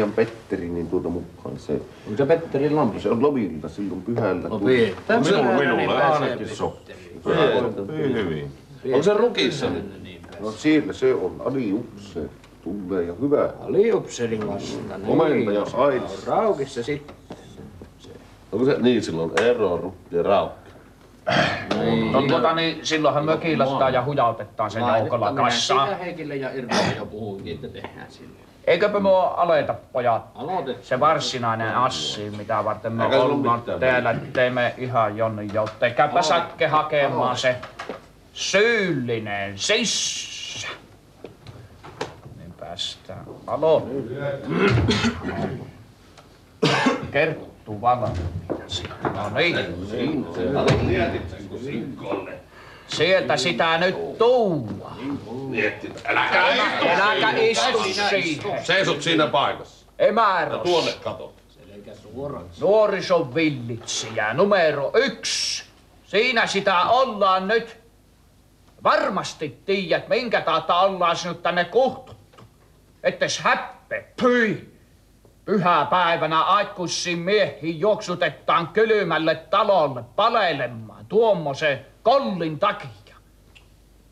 meidän Petteri niin mukaan se... On se Petterin lampi? Se on lomilta silloin pyhällä. No pidetään minulle ainakin sopii. Hyvin. Onko se rukissa nyt? No siellä se on aliupseeri. Tulee ja hyvä. Aliupseerin vasta. Komentaja Sailis. Raukissa sitten. Onko se niin silloin Eero ja Raukki? No niin, silloinhan mökilastaan ja hujautetaan sen joukolla kassaan. Minä Heikille ja Irville jo puhuinkin, että tehdään sille. Eiköpä me aleta, pojat? Aloitetaan. Se varsinainen assi, mitä varten me ollaan täällä, teemme ihan jonnin joutteen. Käypä Sakke hakemaan se syyllinen sissä. Niin päästään Kerttu valmiina sitten. No niin. Sieltä sitä nyt tuua. Äläkä istu siihen. Seisot siinä paikassa. Emäros. Tuonne katot. Nuorison villitsijä numero 1. Siinä sitä ollaan nyt. Varmasti tiedät, minkä tautta ollaan sinut tänne kuhtuttu. Ettes häppe. Pyi. Pyhäpäivänä aikuisiin miehiin juoksutetaan kylmälle talolle paleilemaan tuommoisen kollin takia.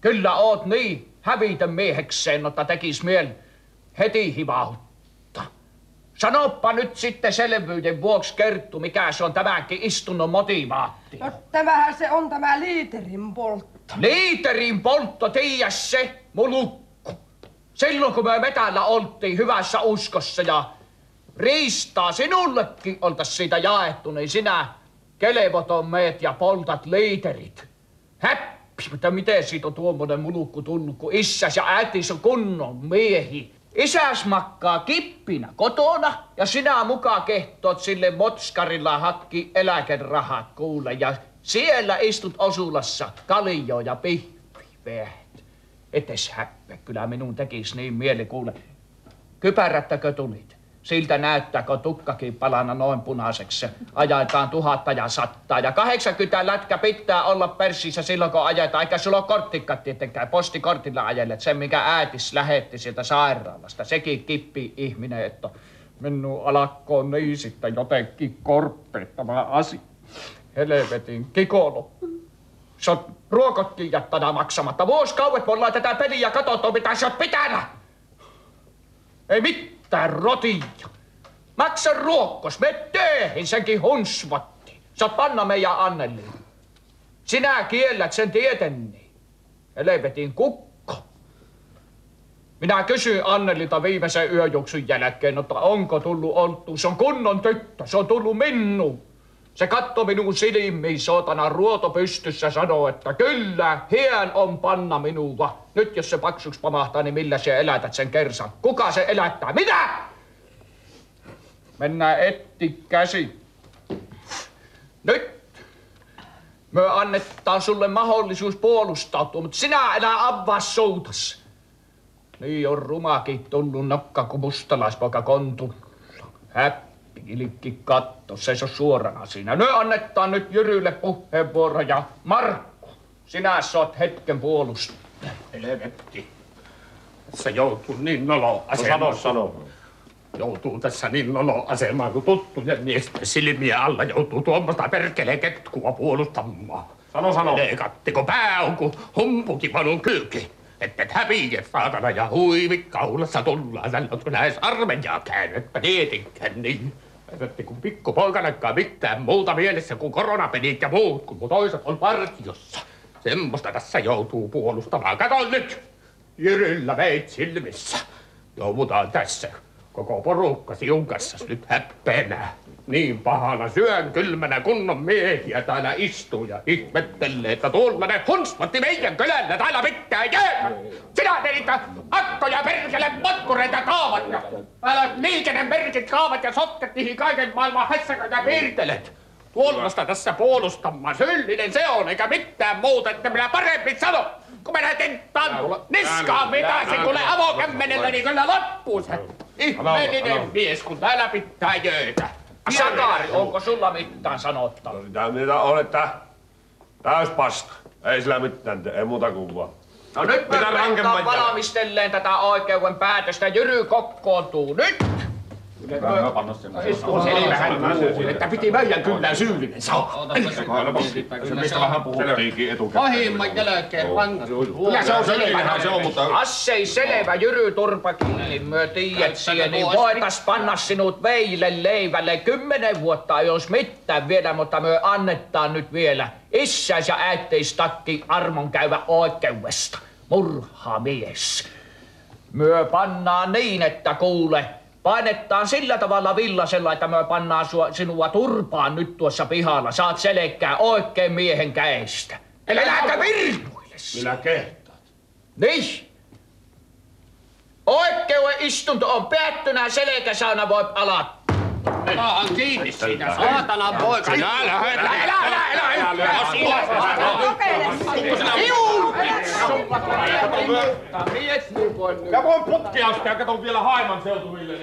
Kyllä oot niin hävitön miehekseen, että tekis mieli heti hivautta. Sanoppa nyt sitten selvyyden vuoksi, Kerttu, mikä se on tämänkin istunnon motivaatti. No tämähän se on tämä liiterin poltto. Liiterin poltto, tiiä se, mulukku. Silloin kun me metällä oltiin hyvässä uskossa ja riistaa sinullekin oltais siitä jaettu, niin sinä kelevoton meet ja poltat liiterit. Häppi, mutta miten siitä on tuommoinen mulukku tullut, kun isäs ja äitis on kunnon miehi. Isäs makkaa kippinä kotona ja sinä mukaan kehtoot sille motskarilla hakki eläkerahat kuule. Ja siellä istut osulassa kaljo ja pihviveet. Etes häppä, kyllä minun tekis niin mieli kuule. Kypärättäkö tulit? Siltä näyttää, kun tukkakin palana noin punaiseksi. Ajetaan 1000 ja 100 ja 80 lätkä pitää olla persissä silloin, kun ajetaan. Eikä sulla ole korttikka tietenkään. Postikortilla ajelet sen, mikä äitis lähetti sieltä sairaalasta. Sekin kippi ihminen, että minun alakkoon niin sitten jotenkin korppeettava asia. Helvetin kikolo. Sä oot ruokotkin jättänyt maksamatta. Vuosikauet me ollaan tätä peliä katsottu, mitä sä oot pitänyt. Ei mitään rotia. Maksa ruokkos, me töihin, senkin hunsvatti. Sä oot panna meidän Anneliin. Sinä kiellät sen tietenni. Helvetin kukko. Minä kysyin Annelilta viimeisen yöjuksun jälkeen, että onko tullut oltu. Se on kunnon tyttö, se on tullut minun. Se katsoi minun silmiin, sootana ruoto pystyssä, sanoo, että kyllä, hien on panna minua. Nyt jos se paksuksi pamahtaa, niin millä se elätät sen kersan? Kuka se elättää? Mitä? Mennään etti käsi. Nyt me annetaan sulle mahdollisuus puolustautua, mutta sinä elää avaa suutas. Niin on rumakin tullut nokka kuin mustalaispoika kontu. Ilkki katto, seiso suorana siinä. Ne annetaan nyt Jyrylle puheenvuoro ja Markku, sinä saat hetken puolustaa. Helvetti. Tässä joutuu niin noloasemaan. Sano. Joutuu tässä niin noloasemaan, kun tuttujen miesten silmiä alla joutuu tuommoista perkeleen ketkua puolustamaan. Sano. Leekattiko pää on kuin humpukipanun kyyki. Että häviä saatana ja huivi kaulassa tullaan. Sanotko näes armeijaa käännetpä tietenkään niin. Että kun pikkupoikanakaan mitään muuta mielessä kuin koronapelit ja muut, kun toiset on partiossa. Semmoista tässä joutuu puolustamaan. Kato nyt! Jyryllä meit silmissä. Joudutaan tässä koko porukka siun kanssa nyt häppeenä. Niin pahana syön kylmänä kunnon miehiä täällä istuu ja ihmettelee, että tuollainen hunsmatti meidän kylällä täällä pitää jäädä. Sinä niitä akkoja perkele potkureita kaavat ja täällä liikennemerkit kaavat ja sotket niihin kaiken maailman hässäköitä piirtelet. Tuollaista tässä puolustamaan syyllinen se on, eikä mitään muuta, että minä paremmin sano. Kun minä tenttaan niskaan vetäisin kuule avokämmenellä, niin kyllä loppuu se. Ihmeellinen mies, kun täällä pitää jöötä. Sakari, onko sulla mitään sanottavaa? No niitä on, että täys paska. Ei sillä mitään ei muuta kuin vaan. No nyt me ruvetaan valmistelleen tätä oikeuden päätöstä. Jyry kokkoontuu nyt. Selvähän kuulin, että piti meidän kyllä syyllinen saada. Mistä vähän puhuttiinkin etukäteen. Pahimman jälkeen rangaistus. Kyllä se on selvähän se on, mutta... Assei selvä Jyry Turpakin, myö tiedätsiä, niin voitais panna sinut veille leivälle 10 vuotta, jos mitään vielä, mutta myö annettaan nyt vielä isäs ja äitteis takki armon käyvä oikeudesta. Murhamies. Myö pannaan niin, että kuule, painettaan sillä tavalla villasella, että myö pannaan sinua turpaan nyt tuossa pihalla. Saat selkää oikein miehen käestä. Äläkä virnuilles. Minä kehtaat. Niin. Oikeuden istunto on päättynä, selkäsauna voi alata. Saahan kiinni siitä, saatanan poika. Älä! Ja voin putkia sitä, katon vielä Haiman seutuville.